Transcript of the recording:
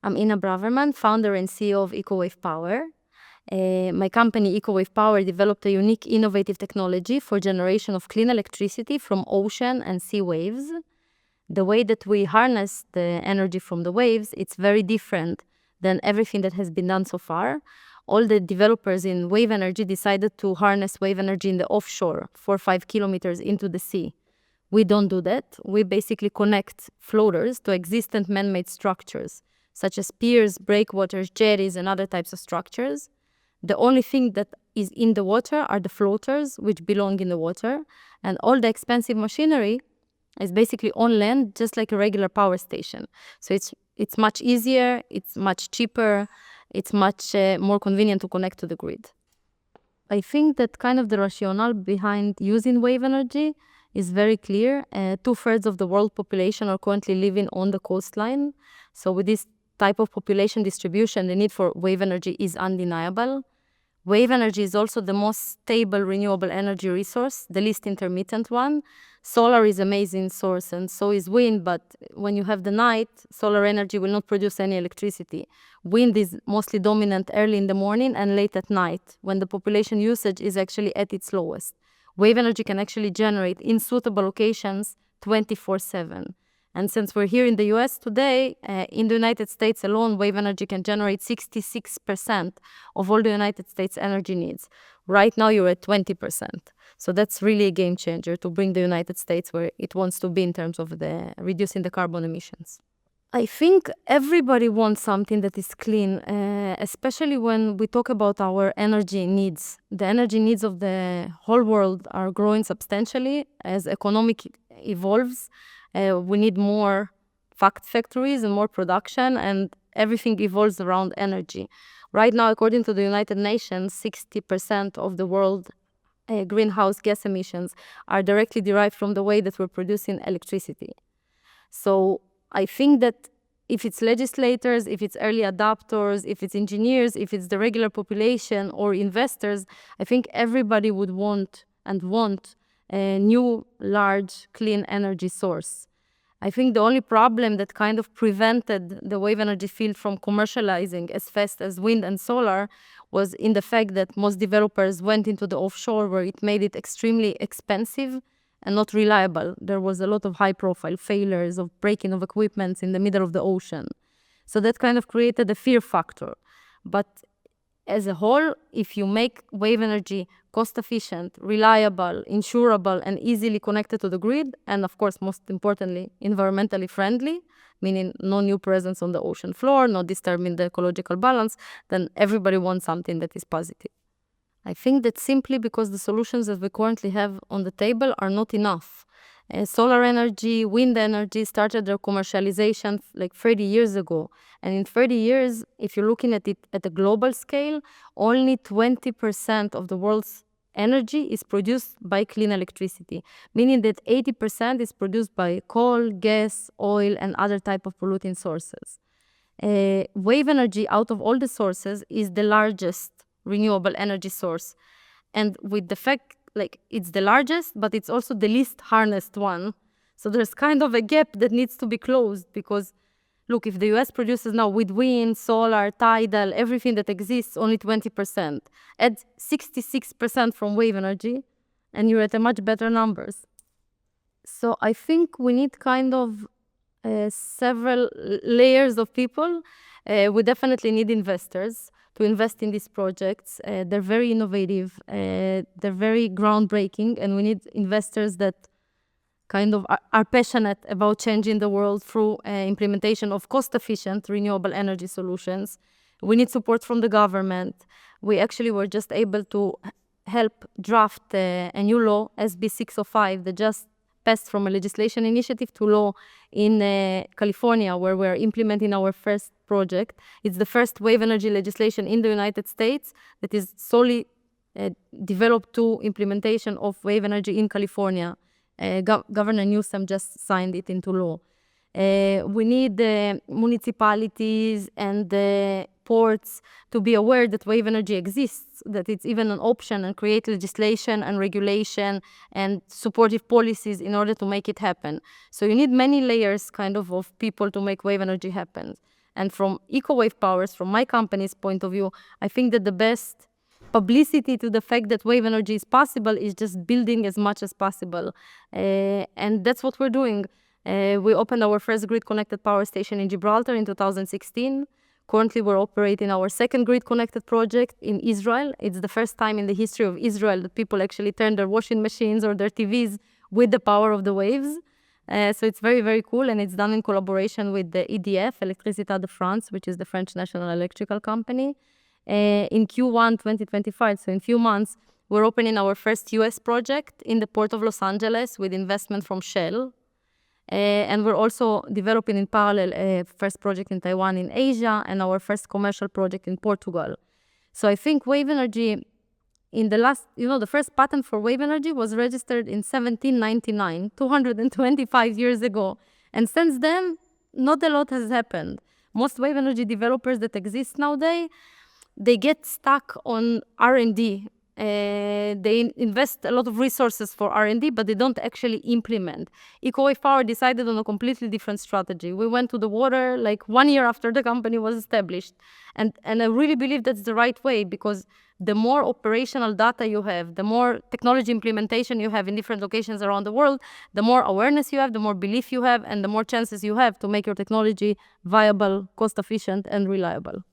I'm Ina Braverman, founder and CEO of EcoWave Power. My company, EcoWave Power, developed a unique, innovative technology for generation of clean electricity from ocean and sea waves. The way that we harness the energy from the waves, it's very different than everything that has been done so far. All the developers in wave energy decided to harness wave energy in the offshore, 4 or 5 kilometers into the sea. We don't do that. We basically connect floaters to existent man-made structures, such as piers, breakwaters, jetties, and other types of structures. The only thing that is in the water are the floaters, which belong in the water, and all the expensive machinery is basically on land, just like a regular power station. So it's much easier, it's much cheaper, it's much more convenient to connect to the grid. I think that kind of the rationale behind using wave energy is very clear. 2/3 of the world population are currently living on the coastline. So with this type of population distribution, the need for wave energy is undeniable. Wave energy is also the most stable renewable energy resource, the least intermittent one. Solar is an amazing source, and so is wind, but when you have the night, solar energy will not produce any electricity. Wind is mostly dominant early in the morning and late at night, when the population usage is actually at its lowest. Wave energy can actually generate in suitable locations 24/7. And since we're here in the US today, in the United States alone, wave energy can generate 66% of all the United States energy needs. Right now, you're at 20%. So that's really a game changer to bring the United States where it wants to be in terms of reducing the carbon emissions. I think everybody wants something that is clean, especially when we talk about our energy needs. The energy needs of the whole world are growing substantially as economic evolves. We need more factories and more production, and everything evolves around energy. Right now, according to the United Nations, 60% of the world greenhouse gas emissions are directly derived from the way that we're producing electricity. So I think that if it's legislators, if it's early adopters, if it's engineers, if it's the regular population or investors, I think everybody would want a new, large, clean energy source. I think the only problem that kind of prevented the wave energy field from commercializing as fast as wind and solar was in the fact that most developers went into the offshore, where it made it extremely expensive and not reliable. There was a lot of high-profile failures of breaking of equipment in the middle of the ocean. So that kind of created a fear factor. But as a whole, if you make wave energy cost-efficient, reliable, insurable, and easily connected to the grid, and of course, most importantly, environmentally friendly, meaning no new presence on the ocean floor, not disturbing the ecological balance, then everybody wants something that is positive. I think that simply because the solutions that we currently have on the table are not enough. Solar energy, wind energy started their commercialization like 30 years ago. And in 30 years, if you're looking at it at a global scale, only 20% of the world's energy is produced by clean electricity, meaning that 80% is produced by coal, gas, oil, and other type of polluting sources. Wave energy, out of all the sources, is the largest renewable energy source. And with the fact, like, it's the largest, but it's also the least harnessed one. So there's kind of a gap that needs to be closed, because look, if the US produces now with wind, solar, tidal, everything that exists, only 20%. Add 66% from wave energy, and you're at a much better numbers. So I think we need kind of several layers of people. We definitely need investors to invest in these projects. They're very innovative, they're very groundbreaking, and we need investors that kind of are passionate about changing the world through implementation of cost-efficient renewable energy solutions. We need support from the government. We actually were just able to help draft a new law, SB 605, that just passed from a legislation initiative to law in California, where we're implementing our first project. It's the first wave energy legislation in the United States that is solely developed to implementation of wave energy in California. Governor Newsom just signed it into law. We need municipalities and ports to be aware that wave energy exists, that it's even an option, and create legislation and regulation and supportive policies in order to make it happen. So you need many layers kind of people to make wave energy happen. And from EcoWave Powers, from my company's point of view, I think that the best publicity to the fact that wave energy is possible is just building as much as possible. And that's what we're doing. We opened our first grid-connected power station in Gibraltar in 2016. Currently, we're operating our second grid-connected project in Israel. It's the first time in the history of Israel that people actually turn their washing machines or their TVs with the power of the waves. So it's very, very cool, and it's done in collaboration with the EDF, Électricité de France, which is the French national electrical company. In Q1 2025, so in a few months, we're opening our first US project in the port of Los Angeles with investment from Shell. And we're also developing in parallel a first project in Taiwan in Asia and our first commercial project in Portugal. So I think wave energy, in the last, the first patent for wave energy was registered in 1799, 225 years ago. And since then, not a lot has happened. Most wave energy developers that exist nowadays, they get stuck on R&D. They invest a lot of resources for R&D, but they don't actually implement. EcoWave Power decided on a completely different strategy. We went to the water like 1 year after the company was established. And I really believe that's the right way, because the more operational data you have, the more technology implementation you have in different locations around the world, the more awareness you have, the more belief you have, and the more chances you have to make your technology viable, cost efficient, and reliable.